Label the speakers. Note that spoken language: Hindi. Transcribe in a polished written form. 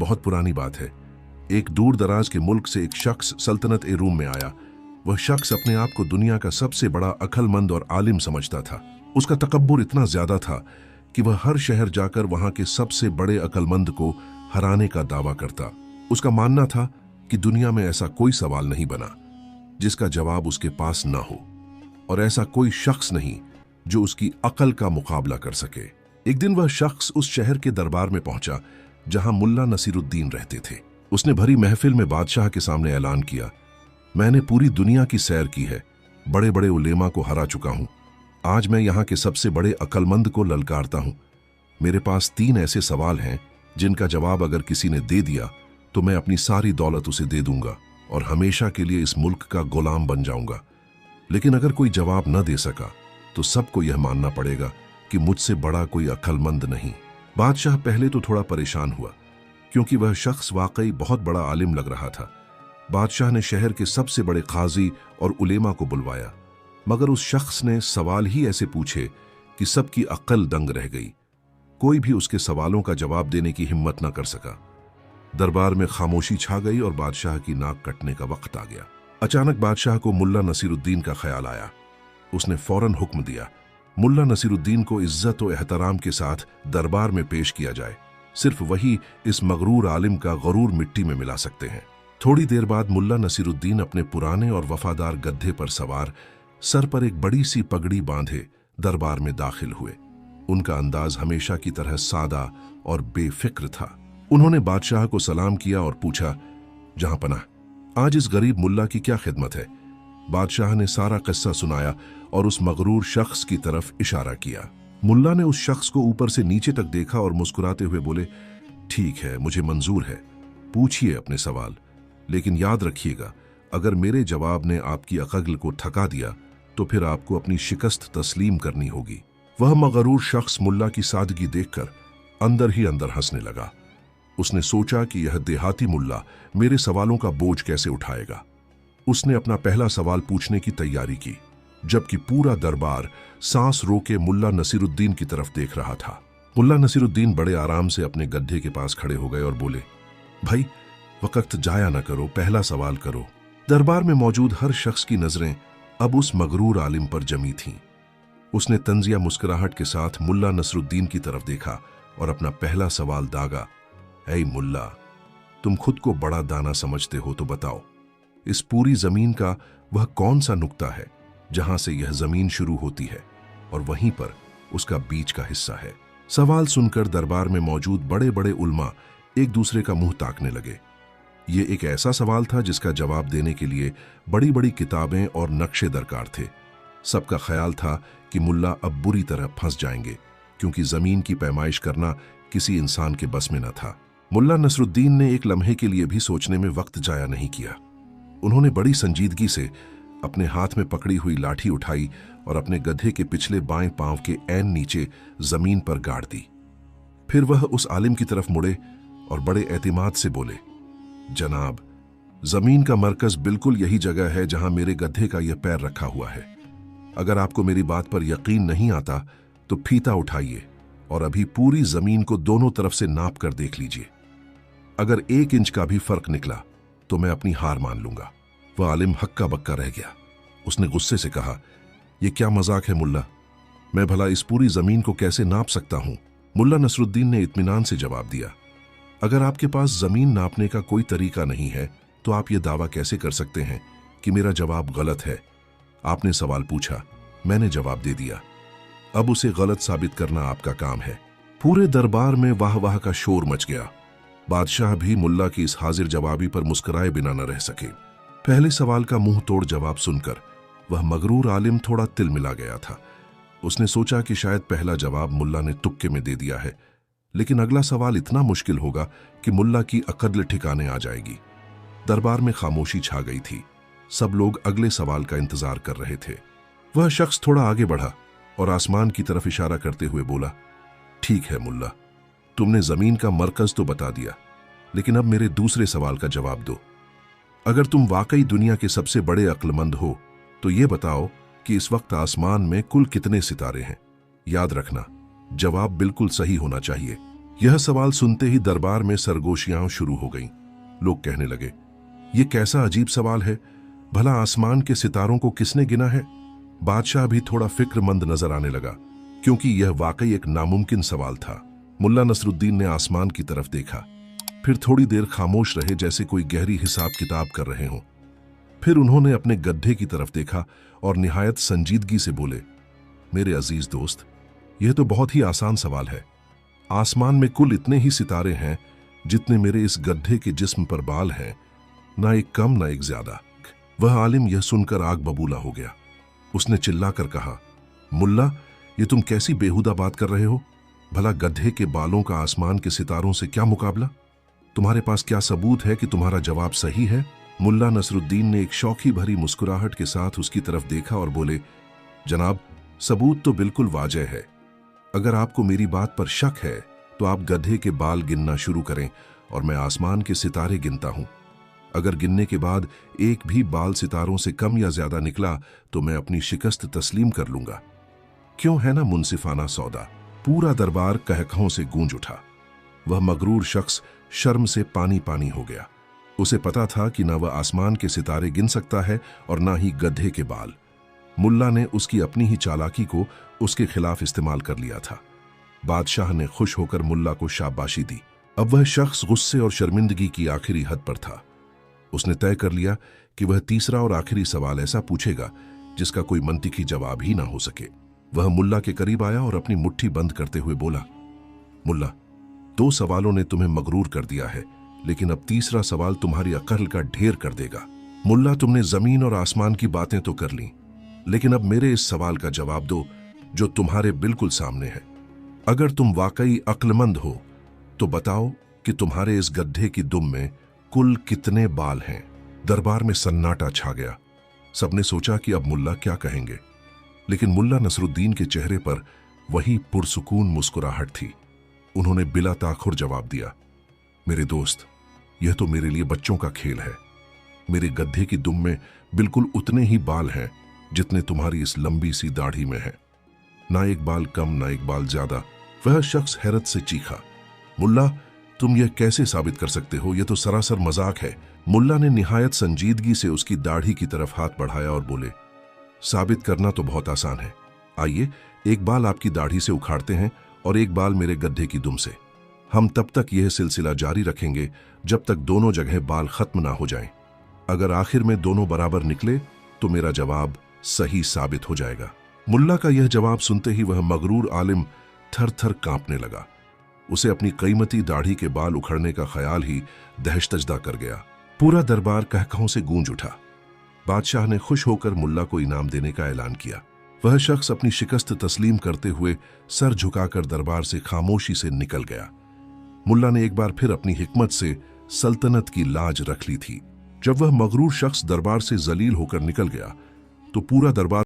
Speaker 1: बहुत पुरानी बात है। एक दूर दराज के मुल्क से एक शख्स सल्तनत ए रूम में आया। वह शख्स अपने आप को दुनिया का सबसे बड़ा अक्लमंद और आलिम समझता था। उसका तकब्बुर इतना ज्यादा था कि वह हर शहर जाकर वहां के सबसे बड़े अक्लमंद को हराने का दावा करता। उसका मानना था कि दुनिया में ऐसा कोई सवाल नहीं बना जिसका जवाब उसके पास ना हो, और ऐसा कोई शख्स नहीं जो उसकी अकल का मुकाबला कर सके। एक दिन वह शख्स उस शहर के दरबार में पहुंचा जहां मुल्ला नसीरुद्दीन रहते थे। उसने भरी महफिल में बादशाह के सामने ऐलान किया, मैंने पूरी दुनिया की सैर की है, बड़े बड़े उलेमा को हरा चुका हूं। आज मैं यहाँ के सबसे बड़े अक्लमंद को ललकारता हूं। मेरे पास 3 ऐसे सवाल हैं जिनका जवाब अगर किसी ने दे दिया तो मैं अपनी सारी दौलत उसे दे दूंगा और हमेशा के लिए इस मुल्क का गुलाम बन जाऊंगा। लेकिन अगर कोई जवाब न दे सका तो सबको यह मानना पड़ेगा कि मुझसे बड़ा कोई अक्लमंद नहीं। बादशाह पहले तो थोड़ा परेशान हुआ क्योंकि वह शख्स वाकई बहुत बड़ा आलिम लग रहा था। बादशाह ने शहर के सबसे बड़े काजी और उलेमा को बुलवाया, मगर उस शख्स ने सवाल ही ऐसे पूछे कि सबकी अक्ल दंग रह गई। कोई भी उसके सवालों का जवाब देने की हिम्मत न कर सका। दरबार में खामोशी छा गई और बादशाह की नाक कटने का वक्त आ गया। अचानक बादशाह को मुल्ला नसीरुद्दीन का ख्याल आया। उसने फौरन हुक्म दिया, मुल्ला नसीरुद्दीन को इज्जत और एहतराम के साथ दरबार में पेश किया जाए। सिर्फ वही इस मगरूर आलिम का गरूर मिट्टी में मिला सकते हैं। थोड़ी देर बाद मुल्ला नसीरुद्दीन अपने पुराने और वफादार गद्दे पर सवार, सर पर एक बड़ी सी पगड़ी बांधे दरबार में दाखिल हुए। उनका अंदाज हमेशा की तरह सादा और बेफिक्र था। उन्होंने बादशाह को सलाम किया और पूछा, जहां पनाह, आज इस गरीब मुल्ला की क्या खिदमत है? बादशाह ने सारा किस्सा सुनाया और उस मगरूर शख्स की तरफ इशारा किया। मुल्ला ने उस शख्स को ऊपर से नीचे तक देखा और मुस्कुराते हुए बोले, ठीक है, मुझे मंजूर है, पूछिए अपने सवाल, लेकिन याद रखिएगा, अगर मेरे जवाब ने आपकी अक्ल को थका दिया तो फिर आपको अपनी शिकस्त तस्लीम करनी होगी। वह मगरूर शख्स मुल्ला की सादगी देखकर अंदर ही अंदर हंसने लगा। उसने सोचा कि यह देहाती मुल्ला मेरे सवालों का बोझ कैसे उठाएगा। उसने अपना पहला सवाल पूछने की तैयारी की, जबकि पूरा दरबार सांस रोके मुल्ला नसीरुद्दीन की तरफ देख रहा था। मुल्ला नसीरुद्दीन बड़े आराम से अपने गड्ढे के पास खड़े हो गए और बोले, भाई, वक्त जाया न करो, पहला सवाल करो। दरबार में मौजूद हर शख्स की नजरें अब उस मगरूर आलिम पर जमी थीं। उसने तंजिया मुस्कुराहट के साथ मुल्ला नसरुद्दीन की तरफ देखा और अपना पहला सवाल दागा, ऐ मुल्ला, तुम खुद को बड़ा दाना समझते हो तो बताओ, इस पूरी जमीन का वह कौन सा नुक्ता है जहां से यह जमीन शुरू होती है और वहीं पर उसका बीच का हिस्सा है? सवाल सुनकर दरबार में मौजूद बड़े बड़े उल्मा एक दूसरे का मुंह ताकने लगे। ये एक ऐसा सवाल था जिसका जवाब देने के लिए बड़ी बड़ी किताबें और नक्शे दरकार थे। सबका ख्याल था कि मुल्ला अब बुरी तरह फंस जाएंगे, क्योंकि जमीन की पैमाइश करना किसी इंसान के बस में न था। मुल्ला नसरुद्दीन ने एक लम्हे के लिए भी सोचने में वक्त जाया नहीं किया। उन्होंने बड़ी संजीदगी से अपने हाथ में पकड़ी हुई लाठी उठाई और अपने गधे के पिछले बाएं पांव के ऐन नीचे जमीन पर गाड़ दी। फिर वह उस आलिम की तरफ मुड़े और बड़े एतिमाद से बोले, जनाब, जमीन का मरकज बिल्कुल यही जगह है जहां मेरे गधे का यह पैर रखा हुआ है। अगर आपको मेरी बात पर यकीन नहीं आता तो फीता उठाइए और अभी पूरी जमीन को दोनों तरफ से नाप कर देख लीजिए। अगर 1 इंच का भी फर्क निकला तो मैं अपनी हार मान लूंगा। वह आलिम हक्का बक्का रह गया। उसने गुस्से से कहा, यह क्या मजाक है मुल्ला, मैं भला इस पूरी जमीन को कैसे नाप सकता हूं? मुल्ला नसरुद्दीन ने इत्मीनान से जवाब दिया, अगर आपके पास जमीन नापने का कोई तरीका नहीं है तो आप ये दावा कैसे कर सकते हैं कि मेरा जवाब गलत है? आपने सवाल पूछा, मैंने जवाब दे दिया, अब उसे गलत साबित करना आपका काम है। पूरे दरबार में वाह वाह का शोर मच गया। बादशाह भी मुल्ला की इस हाजिर जवाबी पर मुस्कुराए बिना न रह सके। पहले सवाल का मुंह तोड़ जवाब सुनकर वह मगरूर आलिम थोड़ा तिलमिला गया था। उसने सोचा कि शायद पहला जवाब मुल्ला ने तुक्के में दे दिया है, लेकिन अगला सवाल इतना मुश्किल होगा कि मुल्ला की अक्ल ठिकाने आ जाएगी। दरबार में खामोशी छा गई थी। सब लोग अगले सवाल का इंतजार कर रहे थे। वह शख्स थोड़ा आगे बढ़ा और आसमान की तरफ इशारा करते हुए बोला, ठीक है मुल्ला, तुमने जमीन का मरकज तो बता दिया, लेकिन अब मेरे दूसरे सवाल का जवाब दो। अगर तुम वाकई दुनिया के सबसे बड़े अक्लमंद हो तो ये बताओ कि इस वक्त आसमान में कुल कितने सितारे हैं? याद रखना, जवाब बिल्कुल सही होना चाहिए। यह सवाल सुनते ही दरबार में सरगोशियां शुरू हो गईं। लोग कहने लगे, ये कैसा अजीब सवाल है, भला आसमान के सितारों को किसने गिना है? बादशाह भी थोड़ा फिक्रमंद नजर आने लगा, क्योंकि यह वाकई एक नामुमकिन सवाल था। मुल्ला नसरुद्दीन ने आसमान की तरफ देखा, फिर थोड़ी देर खामोश रहे, जैसे कोई गहरी हिसाब किताब कर रहे हों। फिर उन्होंने अपने गड्ढे की तरफ देखा और निहायत संजीदगी से बोले, मेरे अजीज दोस्त, यह तो बहुत ही आसान सवाल है। आसमान में कुल इतने ही सितारे हैं जितने मेरे इस गड्ढे के जिस्म पर बाल हैं, ना एक कम ना एक ज्यादा। वह आलिम यह सुनकर आग बबूला हो गया। उसने चिल्लाकर कहा, मुल्ला, ये तुम कैसी बेहुदा बात कर रहे हो? भला गड्ढे के बालों का आसमान के सितारों से क्या मुकाबला? तुम्हारे पास क्या सबूत है कि तुम्हारा जवाब सही है? मुल्ला नसरुद्दीन ने एक शौखी भरी मुस्कुराहट के साथ उसकी तरफ देखा और बोले, जनाब, सबूत तो बिल्कुल वाजह है। अगर आपको मेरी बात पर शक है तो आप गड्ढे के बाल गिनना शुरू करें और मैं आसमान के सितारे गिनता हूं। अगर गिनने के बाद एक भी बाल सितारों से कम या ज्यादा निकला तो मैं अपनी शिकस्त तस्लीम कर लूंगा। क्यों है ना मुनसिफाना सौदा? पूरा दरबार कहकहों से गूंज उठा। वह मगरूर शख्स शर्म से पानी पानी हो गया। उसे पता था कि ना वह आसमान के सितारे गिन सकता है और ना ही गड्ढे के बाल। मुल्ला ने उसकी अपनी ही चालाकी को उसके खिलाफ इस्तेमाल कर लिया था। बादशाह ने खुश होकर मुल्ला को शाबाशी दी। अब वह शख्स गुस्से और शर्मिंदगी की आखिरी हद पर था। उसने तय कर लिया कि वह तीसरा और आखिरी सवाल ऐसा पूछेगा जिसका कोई मंतिकी जवाब ही ना हो सके। वह मुल्ला के करीब आया और अपनी मुट्ठी बंद करते हुए बोला, मुल्ला, 2 सवालों ने तुम्हें मगरूर कर दिया है, लेकिन अब तीसरा सवाल तुम्हारी अक्ल का ढेर कर देगा। मुल्ला, तुमने जमीन और आसमान की बातें तो कर ली, लेकिन अब मेरे इस सवाल का जवाब दो जो तुम्हारे बिल्कुल सामने है। अगर तुम वाकई अक्लमंद हो तो बताओ कि तुम्हारे इस गड्ढे की दुम में कुल कितने बाल हैं? दरबार में सन्नाटा छा गया। सबने सोचा कि अब मुल्ला क्या कहेंगे, लेकिन मुल्ला नसरुद्दीन के चेहरे पर वही पुरसुकून मुस्कुराहट थी। उन्होंने बिला ताखुर जवाब दिया, मेरे दोस्त, यह तो मेरे लिए बच्चों का खेल है। मेरे गड्ढे की दुम में बिल्कुल उतने ही बाल हैं जितने तुम्हारी इस लंबी सी दाढ़ी में है, ना एक बाल कम ना एक बाल ज्यादा। वह शख्स हैरत से चीखा, मुल्ला, तुम यह कैसे साबित कर सकते हो? यह तो सरासर मजाक है। मुल्ला ने निहायत संजीदगी से उसकी दाढ़ी की तरफ हाथ बढ़ाया और बोले, साबित करना तो बहुत आसान है। आइए, एक बाल आपकी दाढ़ी से उखाड़ते हैं और एक बाल मेरे गड्ढे की दुम से। हम तब तक यह सिलसिला जारी रखेंगे जब तक दोनों जगह बाल खत्म ना हो जाएं। अगर आखिर में दोनों बराबर निकले तो मेरा जवाब सही साबित हो जाएगा। मुल्ला का यह जवाब सुनते ही वह मगरूर आलिम थर थर कांपने लगा। उसे अपनी कीमती दाढ़ी के बाल उखड़ने का ख्याल ही दहशतजदा कर गया। पूरा दरबार कहकहों से गूंज उठा। बादशाह ने खुश होकर मुल्ला को इनाम देने का ऐलान किया। वह शख्स अपनी शिकस्त तस्लीम करते हुए सर झुकाकर दरबार से खामोशी से निकल गया। मुल्ला ने एक बार फिर अपनी हिकमत से सल्तनत की लाज रख ली थी। जब वह मगरूर शख्स दरबार से जलील होकर निकल गया तो पूरा दरबार